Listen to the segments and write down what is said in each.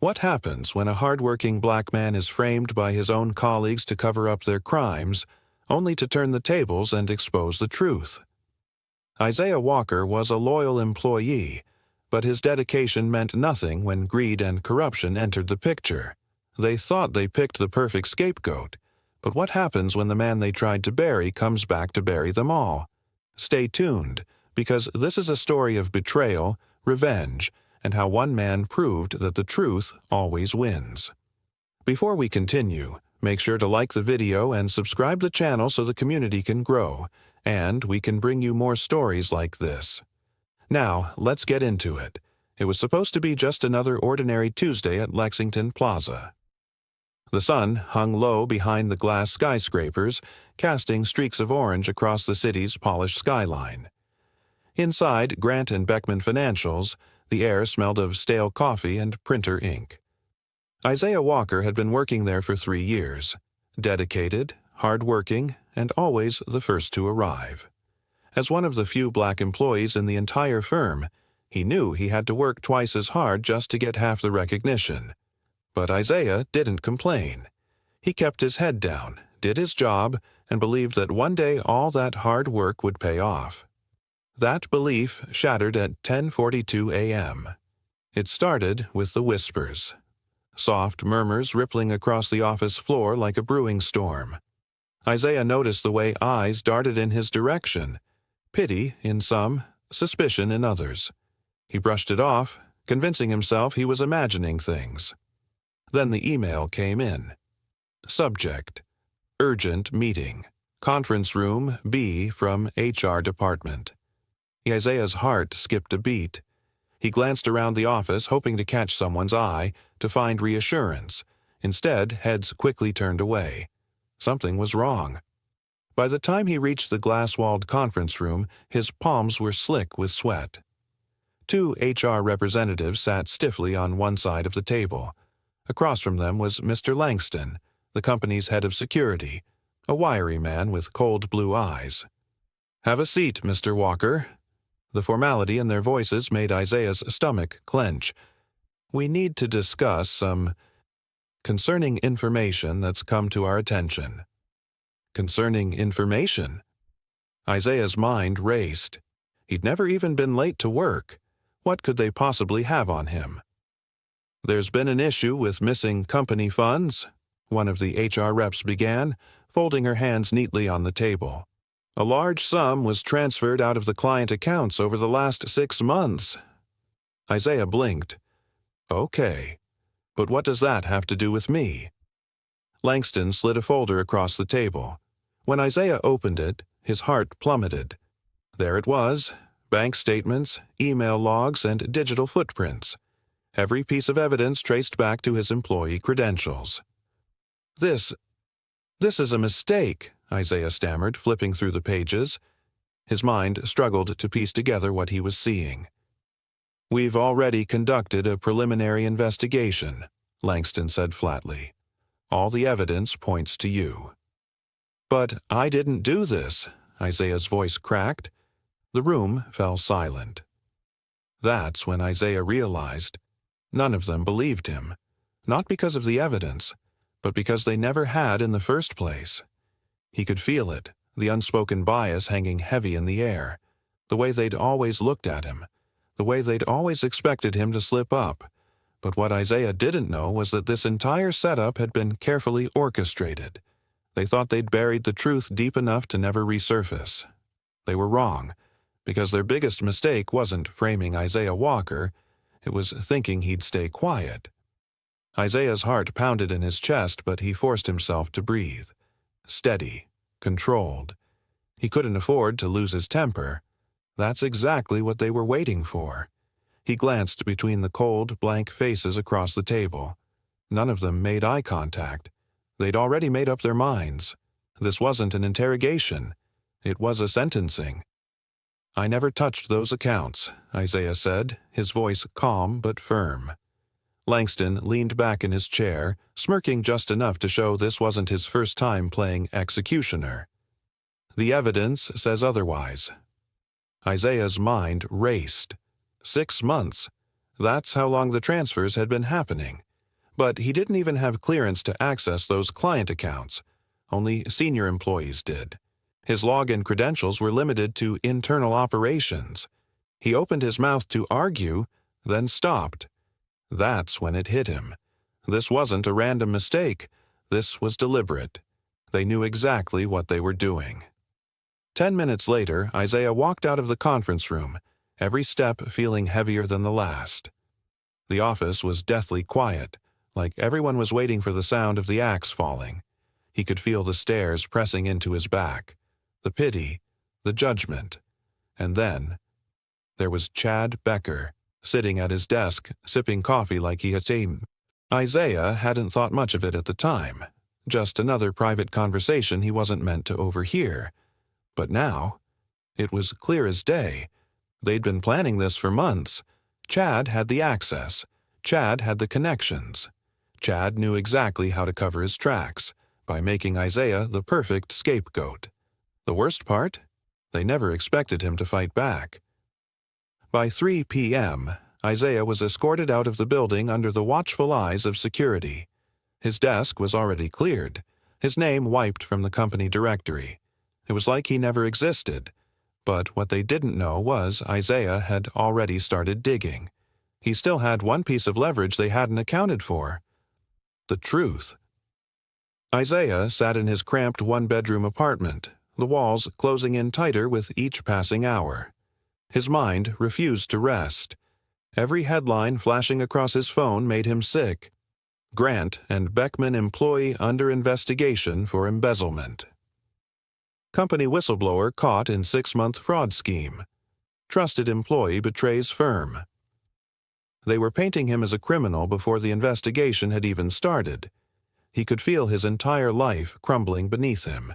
What happens when a hardworking black man is framed by his own colleagues to cover up their crimes, only to turn the tables and expose the truth? Isaiah Walker was a loyal employee, but his dedication meant nothing when greed and corruption entered the picture. They thought they picked the perfect scapegoat, but what happens when the man they tried to bury comes back to bury them all? Stay tuned, because this is a story of betrayal, revenge, and how one man proved that the truth always wins. Before we continue, make sure to like the video and subscribe the channel so the community can grow, and we can bring you more stories like this. Now, let's get into it. It was supposed to be just another ordinary Tuesday at Lexington Plaza. The sun hung low behind the glass skyscrapers, casting streaks of orange across the city's polished skyline. Inside Grant & Beckman Financials, the air smelled of stale coffee and printer ink. Isaiah Walker had been working there for 3 years, dedicated, hard-working, and always the first to arrive. As one of the few black employees in the entire firm, he knew he had to work twice as hard just to get half the recognition. But Isaiah didn't complain. He kept his head down, did his job, and believed that one day all that hard work would pay off. That belief shattered at 10:42 a.m. It started with the whispers. Soft murmurs rippling across the office floor like a brewing storm. Isaiah noticed the way eyes darted in his direction, pity in some, suspicion in others. He brushed it off, convincing himself he was imagining things. Then the email came in. Subject: Urgent meeting. Conference room B from HR department. Isaiah's heart skipped a beat. He glanced around the office, hoping to catch someone's eye, to find reassurance. Instead, heads quickly turned away. Something was wrong. By the time he reached the glass-walled conference room, his palms were slick with sweat. 2 HR representatives sat stiffly on one side of the table. Across from them was Mr. Langston, the company's head of security, a wiry man with cold blue eyes. "Have a seat, Mr. Walker." The formality in their voices made Isaiah's stomach clench. "We need to discuss some concerning information that's come to our attention." Concerning information? Isaiah's mind raced. He'd never even been late to work. What could they possibly have on him? "There's been an issue with missing company funds," one of the HR reps began, folding her hands neatly on the table. "A large sum was transferred out of the client accounts over the last 6 months. Isaiah blinked. "Okay, but what does that have to do with me?" Langston slid a folder across the table. When Isaiah opened it, his heart plummeted. There it was, bank statements, email logs, and digital footprints. Every piece of evidence traced back to his employee credentials. This is a mistake," Isaiah stammered, flipping through the pages. His mind struggled to piece together what he was seeing. "We've already conducted a preliminary investigation," Langston said flatly. "All the evidence points to you." "But I didn't do this," Isaiah's voice cracked. The room fell silent. That's when Isaiah realized none of them believed him, not because of the evidence, but because they never had in the first place. He could feel it, the unspoken bias hanging heavy in the air, the way they'd always looked at him, the way they'd always expected him to slip up. But what Isaiah didn't know was that this entire setup had been carefully orchestrated. They thought they'd buried the truth deep enough to never resurface. They were wrong, because their biggest mistake wasn't framing Isaiah Walker, it was thinking he'd stay quiet. Isaiah's heart pounded in his chest, but he forced himself to breathe. Steady, controlled. He couldn't afford to lose his temper. That's exactly what they were waiting for. He glanced between the cold, blank faces across the table. None of them made eye contact. They'd already made up their minds. This wasn't an interrogation. It was a sentencing. "I never touched those accounts," Isaiah said, his voice calm but firm. Langston leaned back in his chair, smirking just enough to show this wasn't his first time playing executioner. "The evidence says otherwise." Isaiah's mind raced. 6 months. That's how long the transfers had been happening. But he didn't even have clearance to access those client accounts. Only senior employees did. His login credentials were limited to internal operations. He opened his mouth to argue, then stopped. That's when it hit him. This wasn't a random mistake. This was deliberate. They knew exactly what they were doing. 10 minutes later, Isaiah walked out of the conference room, every step feeling heavier than the last. The office was deathly quiet, like everyone was waiting for the sound of the axe falling. He could feel the stares pressing into his back, the pity, the judgment. And then, there was Chad Becker, sitting at his desk, sipping coffee like he had seen. Isaiah hadn't thought much of it at the time, just another private conversation he wasn't meant to overhear. But now, it was clear as day. They'd been planning this for months. Chad had the access. Chad had the connections. Chad knew exactly how to cover his tracks, by making Isaiah the perfect scapegoat. The worst part? They never expected him to fight back. By 3 p.m., Isaiah was escorted out of the building under the watchful eyes of security. His desk was already cleared, his name wiped from the company directory. It was like he never existed. But what they didn't know was Isaiah had already started digging. He still had one piece of leverage they hadn't accounted for: the truth. Isaiah sat in his cramped one-bedroom apartment, the walls closing in tighter with each passing hour. His mind refused to rest. Every headline flashing across his phone made him sick. Grant and Beckman employee under investigation for embezzlement. Company whistleblower caught in 6-month fraud scheme. Trusted employee betrays firm. They were painting him as a criminal before the investigation had even started. He could feel his entire life crumbling beneath him.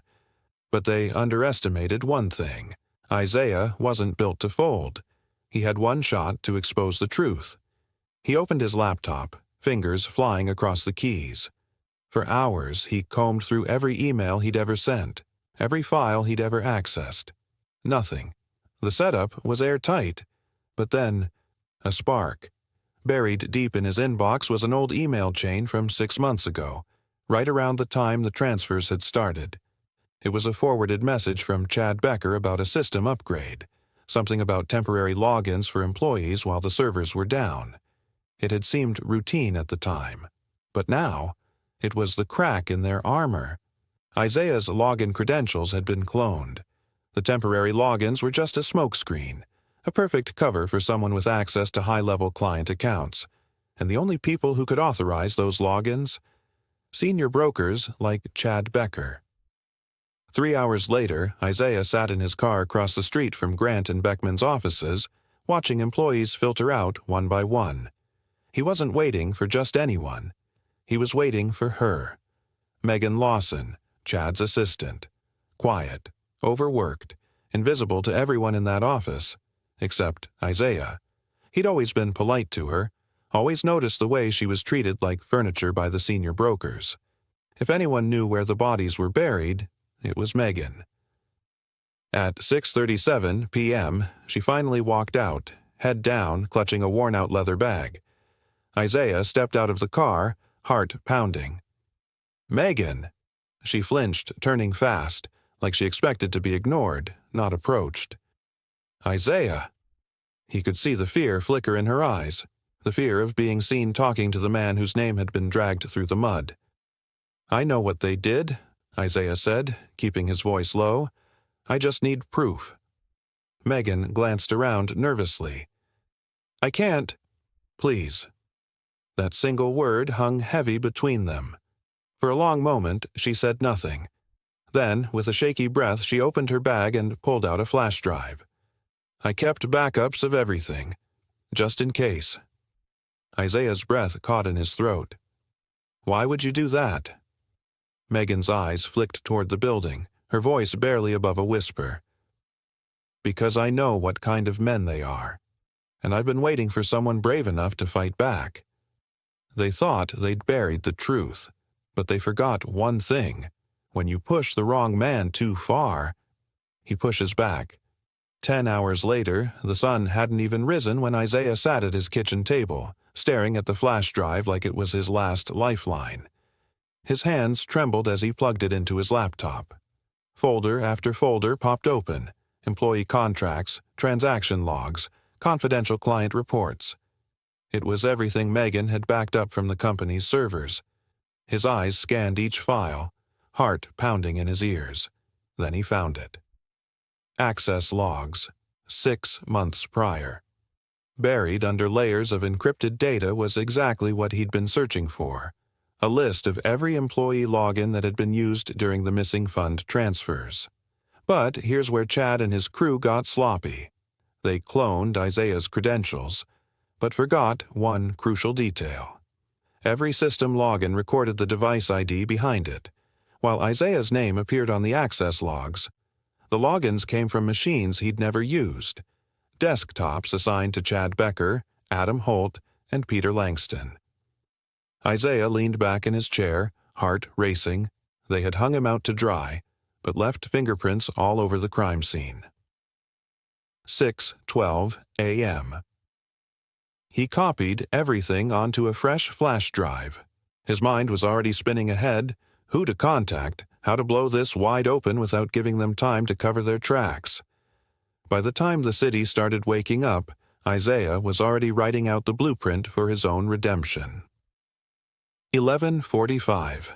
But they underestimated one thing. Isaiah wasn't built to fold. He had one shot to expose the truth. He opened his laptop, fingers flying across the keys. For hours, he combed through every email he'd ever sent, every file he'd ever accessed. Nothing. The setup was airtight. But then, a spark. Buried deep in his inbox was an old email chain from 6 months ago, right around the time the transfers had started. It was a forwarded message from Chad Becker about a system upgrade, something about temporary logins for employees while the servers were down. It had seemed routine at the time. But now, it was the crack in their armor. Isaiah's login credentials had been cloned. The temporary logins were just a smokescreen, a perfect cover for someone with access to high-level client accounts. And the only people who could authorize those logins? Senior brokers like Chad Becker. 3 hours later, Isaiah sat in his car across the street from Grant and Beckman's offices, watching employees filter out one by one. He wasn't waiting for just anyone. He was waiting for her. Megan Lawson, Chad's assistant. Quiet, overworked, invisible to everyone in that office, except Isaiah. He'd always been polite to her, always noticed the way she was treated like furniture by the senior brokers. If anyone knew where the bodies were buried, it was Megan. At 6:37 p.m., she finally walked out, head down, clutching a worn-out leather bag. Isaiah stepped out of the car, heart pounding. "Megan!" She flinched, turning fast, like she expected to be ignored, not approached. "Isaiah!" He could see the fear flicker in her eyes, the fear of being seen talking to the man whose name had been dragged through the mud. "I know what they did," Isaiah said, keeping his voice low. "I just need proof." Megan glanced around nervously. "I can't." "Please." That single word hung heavy between them. For a long moment, she said nothing. Then, with a shaky breath, she opened her bag and pulled out a flash drive. "I kept backups of everything, just in case." Isaiah's breath caught in his throat. "Why would you do that?" Megan's eyes flicked toward the building, her voice barely above a whisper. "Because I know what kind of men they are, and I've been waiting for someone brave enough to fight back." They thought they'd buried the truth, but they forgot one thing. When you push the wrong man too far, he pushes back. 10 hours later, the sun hadn't even risen when Isaiah sat at his kitchen table, staring at the flash drive like it was his last lifeline. His hands trembled as he plugged it into his laptop. Folder after folder popped open: employee contracts, transaction logs, confidential client reports. It was everything Megan had backed up from the company's servers. His eyes scanned each file, heart pounding in his ears. Then he found it. Access logs, 6 months prior. Buried under layers of encrypted data was exactly what he'd been searching for: a list of every employee login that had been used during the missing fund transfers. But here's where Chad and his crew got sloppy. They cloned Isaiah's credentials, but forgot one crucial detail. Every system login recorded the device ID behind it. While Isaiah's name appeared on the access logs, the logins came from machines he'd never used, desktops assigned to Chad Becker, Adam Holt, and Peter Langston. Isaiah leaned back in his chair, heart racing. They had hung him out to dry, but left fingerprints all over the crime scene. 6:12 a.m. He copied everything onto a fresh flash drive. His mind was already spinning ahead: who to contact, how to blow this wide open without giving them time to cover their tracks. By the time the city started waking up, Isaiah was already writing out the blueprint for his own redemption. 11:45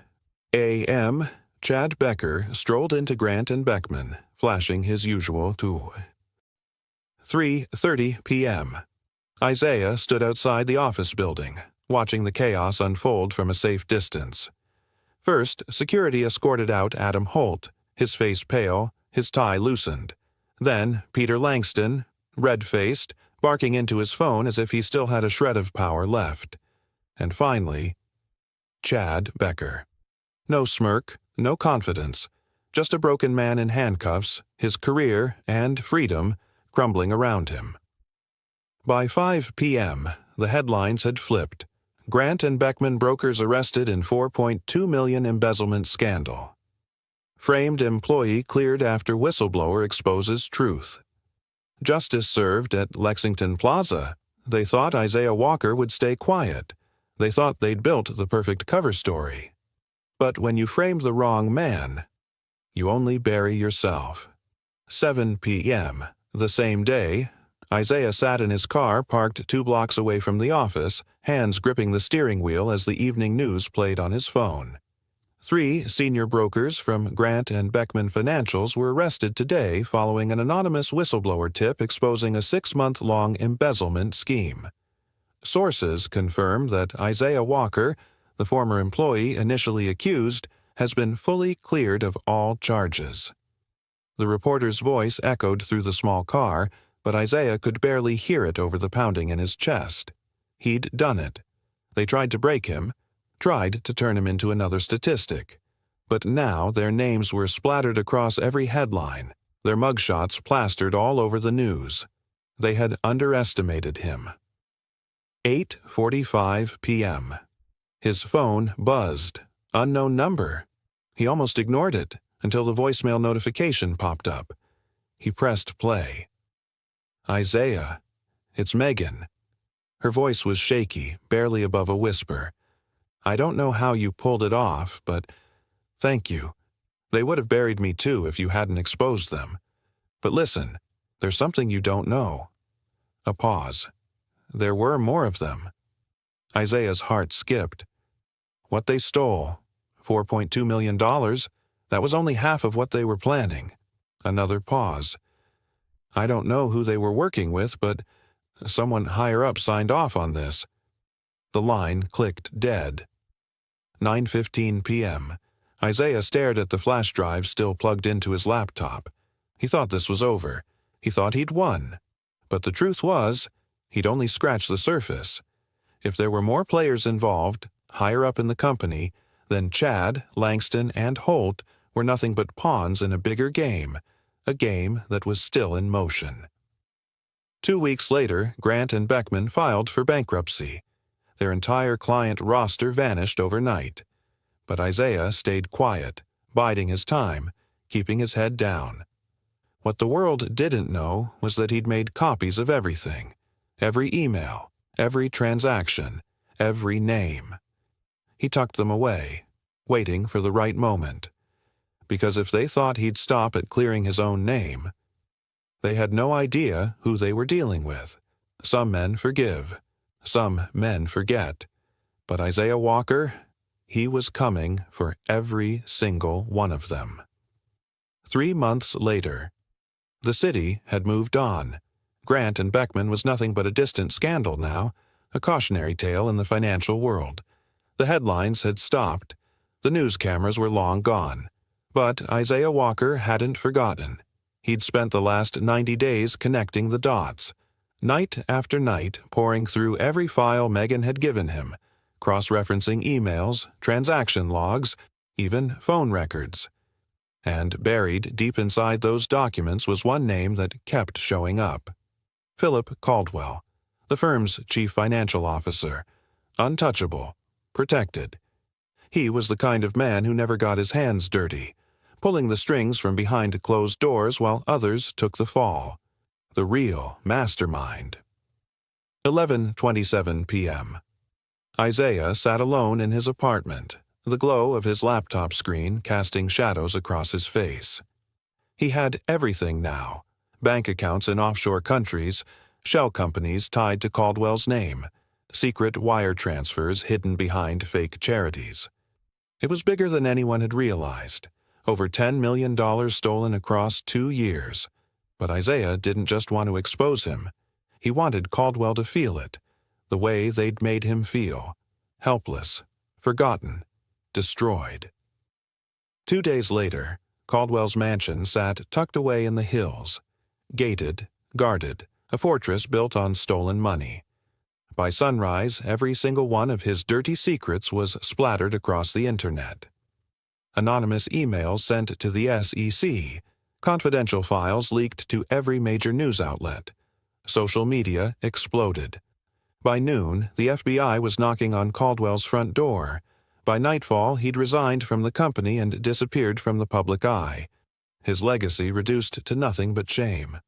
a.m. Chad Becker strolled into Grant & Beckman, flashing his usual tool. 3:30 p.m. Isaiah stood outside the office building, watching the chaos unfold from a safe distance. First, security escorted out Adam Holt, his face pale, his tie loosened. Then, Peter Langston, red-faced, barking into his phone as if he still had a shred of power left. And finally, Chad Becker. No smirk, no confidence, just a broken man in handcuffs, his career and freedom crumbling around him. By 5 p.m., the headlines had flipped. Grant & Beckman brokers arrested in $4.2 million embezzlement scandal. Framed employee cleared after whistleblower exposes truth. Justice served at Lexington Plaza. They thought Isaiah Walker would stay quiet. They thought they'd built the perfect cover story. But when you frame the wrong man, you only bury yourself. 7 p.m. the same day, Isaiah sat in his car parked 2 blocks away from the office, hands gripping the steering wheel as the evening news played on his phone. 3 senior brokers from Grant & Beckman Financials were arrested today following an anonymous whistleblower tip exposing a 6-month-long embezzlement scheme. Sources confirm that Isaiah Walker, the former employee initially accused, has been fully cleared of all charges. The reporter's voice echoed through the small car, but Isaiah could barely hear it over the pounding in his chest. He'd done it. They tried to break him, tried to turn him into another statistic. But now their names were splattered across every headline, their mugshots plastered all over the news. They had underestimated him. 8:45 p.m. His phone buzzed. Unknown number. He almost ignored it until the voicemail notification popped up. He pressed play. Isaiah. It's Megan. Her voice was shaky, barely above a whisper. I don't know how you pulled it off, but thank you. They would have buried me too if you hadn't exposed them. But listen, there's something you don't know. A pause. There were more of them. Isaiah's heart skipped. What they stole, $4.2 million, that was only half of what they were planning. Another pause. I don't know who they were working with, but someone higher up signed off on this. The line clicked dead. 9:15 p.m. Isaiah stared at the flash drive still plugged into his laptop. He thought this was over. He thought he'd won. But the truth was, he'd only scratched the surface. If there were more players involved, higher up in the company, then Chad, Langston, and Holt were nothing but pawns in a bigger game, a game that was still in motion. 2 weeks later, Grant & Beckman filed for bankruptcy. Their entire client roster vanished overnight. But Isaiah stayed quiet, biding his time, keeping his head down. What the world didn't know was that he'd made copies of everything. Every email, every transaction, every name. He tucked them away, waiting for the right moment. Because if they thought he'd stop at clearing his own name, they had no idea who they were dealing with. Some men forgive, some men forget. But Isaiah Walker, he was coming for every single one of them. 3 months later, the city had moved on. Grant and Beckman was nothing but a distant scandal now, a cautionary tale in the financial world. The headlines had stopped. The news cameras were long gone. But Isaiah Walker hadn't forgotten. He'd spent the last 90 days connecting the dots, night after night poring through every file Megan had given him, cross-referencing emails, transaction logs, even phone records. And buried deep inside those documents was one name that kept showing up. Philip Caldwell, the firm's chief financial officer. Untouchable, protected. He was the kind of man who never got his hands dirty, pulling the strings from behind closed doors while others took the fall. The real mastermind. 11:27 p.m. Isaiah sat alone in his apartment, the glow of his laptop screen casting shadows across his face. He had everything now: bank accounts in offshore countries, shell companies tied to Caldwell's name, secret wire transfers hidden behind fake charities. It was bigger than anyone had realized. Over $10 million stolen across 2 years. But Isaiah didn't just want to expose him. He wanted Caldwell to feel it, the way they'd made him feel. Helpless, forgotten, destroyed. 2 days later, Caldwell's mansion sat tucked away in the hills, gated, guarded, a fortress built on stolen money. By sunrise, every single one of his dirty secrets was splattered across the internet. Anonymous emails sent to the SEC, confidential files leaked to every major news outlet. Social media exploded. By noon, the FBI was knocking on Caldwell's front door. By nightfall, he'd resigned from the company and disappeared from the public eye, his legacy reduced to nothing but shame.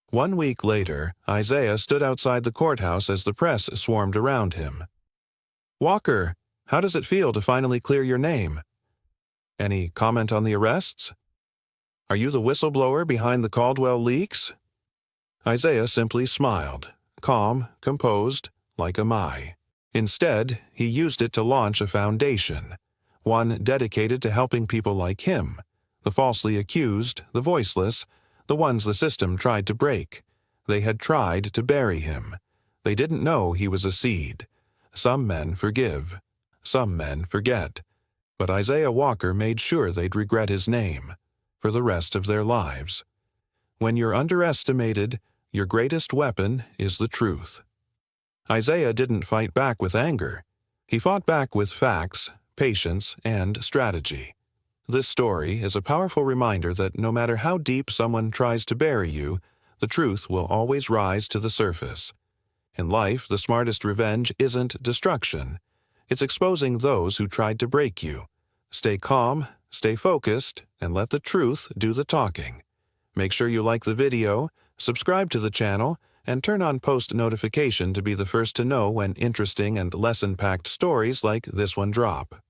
1 week later, Isaiah stood outside the courthouse as the press swarmed around him. "Walker, how does it feel to finally clear your name? Any comment on the arrests? Are you the whistleblower behind the Caldwell leaks?" Isaiah simply smiled, calm, composed, like a Mai. Instead, he used it to launch a foundation, one dedicated to helping people like him, the falsely accused, the voiceless, the ones the system tried to break. They had tried to bury him. They didn't know he was a seed. Some men forgive. Some men forget. But Isaiah Walker made sure they'd regret his name for the rest of their lives. When you're underestimated, your greatest weapon is the truth. Isaiah didn't fight back with anger. He fought back with facts, patience, and strategy. This story is a powerful reminder that no matter how deep someone tries to bury you, the truth will always rise to the surface. In life, the smartest revenge isn't destruction. It's exposing those who tried to break you. Stay calm, stay focused, and let the truth do the talking. Make sure you like the video, subscribe to the channel, and turn on post notification to be the first to know when interesting and lesson-packed stories like this one drop.